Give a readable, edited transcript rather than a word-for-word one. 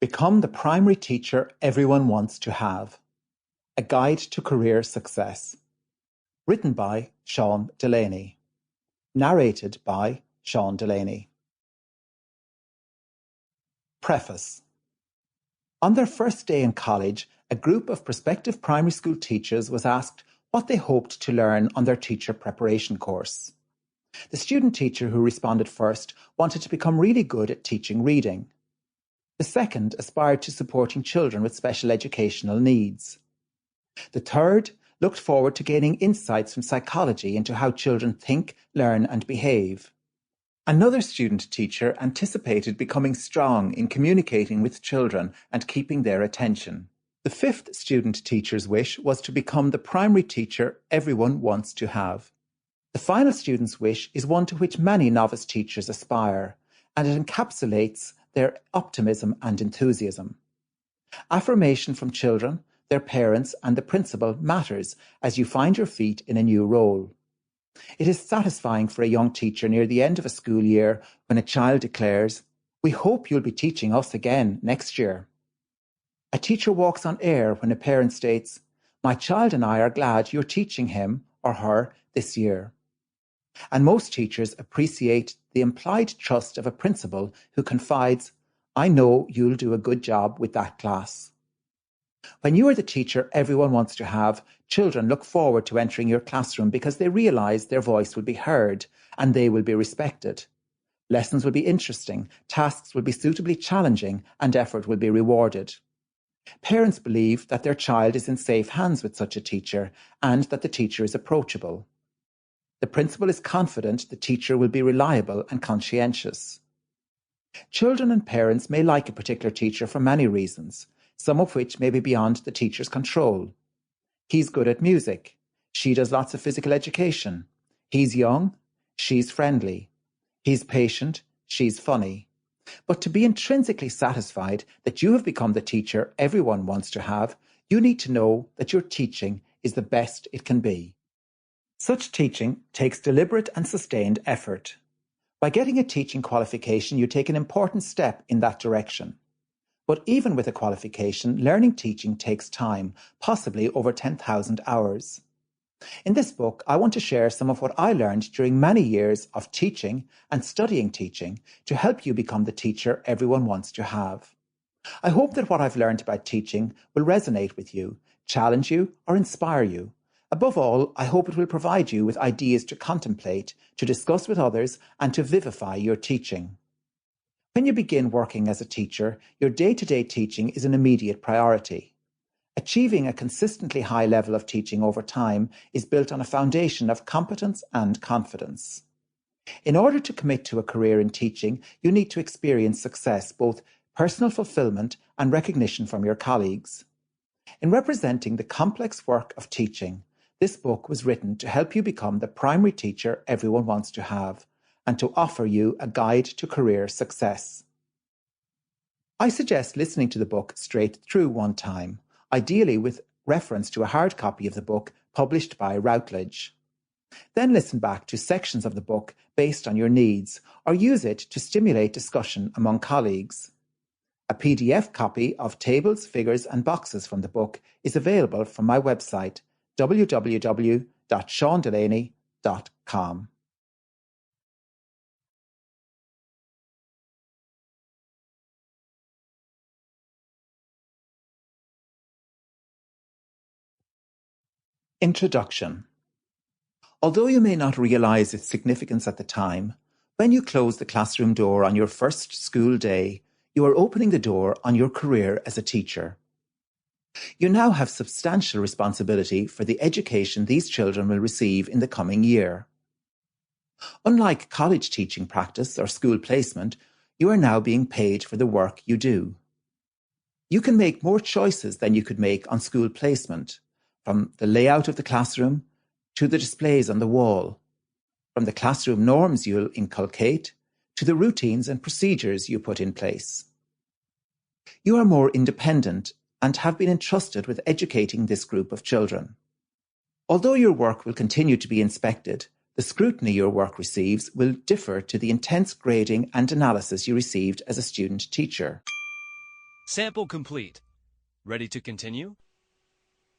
Become the primary teacher everyone wants to have. A Guide to Career Success. Written by Seán Delaney. Narrated by Seán Delaney. Preface. On their first day in college, a group of prospective primary school teachers was asked what they hoped to learn on their teacher preparation course. The student teacher who responded first wanted to become really good at teaching reading. The second aspired to supporting children with special educational needs. The third looked forward to gaining insights from psychology into how children think, learn and behave. Another student teacher anticipated becoming strong in communicating with children and keeping their attention. The fifth student teacher's wish was to become the primary teacher everyone wants to have. The final student's wish is one to which many novice teachers aspire, and it encapsulates their optimism and enthusiasm. Affirmation from children, their parents and the principal matters as you find your feet in a new role. It is satisfying for a young teacher near the end of a school year when a child declares, "We hope you'll be teaching us again next year." A teacher walks on air when a parent states, "My child and I are glad you're teaching him or her this year." And most teachers appreciate the implied trust of a principal who confides, "I know you'll do a good job with that class." When you are the teacher everyone wants to have, children look forward to entering your classroom because they realise their voice will be heard and they will be respected. Lessons will be interesting, tasks will be suitably challenging, and effort will be rewarded. Parents believe that their child is in safe hands with such a teacher and that the teacher is approachable. The principal is confident the teacher will be reliable and conscientious. Children and parents may like a particular teacher for many reasons, some of which may be beyond the teacher's control. He's good at music. She does lots of physical education. He's young. She's friendly. He's patient. She's funny. But to be intrinsically satisfied that you have become the teacher everyone wants to have, you need to know that your teaching is the best it can be. Such teaching takes deliberate and sustained effort. By getting a teaching qualification, you take an important step in that direction. But even with a qualification, learning teaching takes time, possibly over 10,000 hours. In this book, I want to share some of what I learned during many years of teaching and studying teaching to help you become the teacher everyone wants to have. I hope that what I've learned about teaching will resonate with you, challenge you, or inspire you. Above all, I hope it will provide you with ideas to contemplate, to discuss with others, and to vivify your teaching. When you begin working as a teacher, your day-to-day teaching is an immediate priority. Achieving a consistently high level of teaching over time is built on a foundation of competence and confidence. In order to commit to a career in teaching, you need to experience success, both personal fulfillment and recognition from your colleagues. In representing the complex work of teaching, this book was written to help you become the primary teacher everyone wants to have, and to offer you a guide to career success. I suggest listening to the book straight through one time, ideally with reference to a hard copy of the book published by Routledge. Then listen back to sections of the book based on your needs, or use it to stimulate discussion among colleagues. A PDF copy of tables, figures and boxes from the book is available from my website, www.seandelaney.com. Introduction. Although you may not realize its significance at the time, when you close the classroom door on your first school day, you are opening the door on your career as a teacher. You now have substantial responsibility for the education these children will receive in the coming year. Unlike college teaching practice or school placement, you are now being paid for the work you do. You can make more choices than you could make on school placement, from the layout of the classroom to the displays on the wall, from the classroom norms you'll inculcate to the routines and procedures you put in place. You are more independent and have been entrusted with educating this group of children. Although your work will continue to be inspected, the scrutiny your work receives will differ to the intense grading and analysis you received as a student teacher. Sample complete. Ready to continue?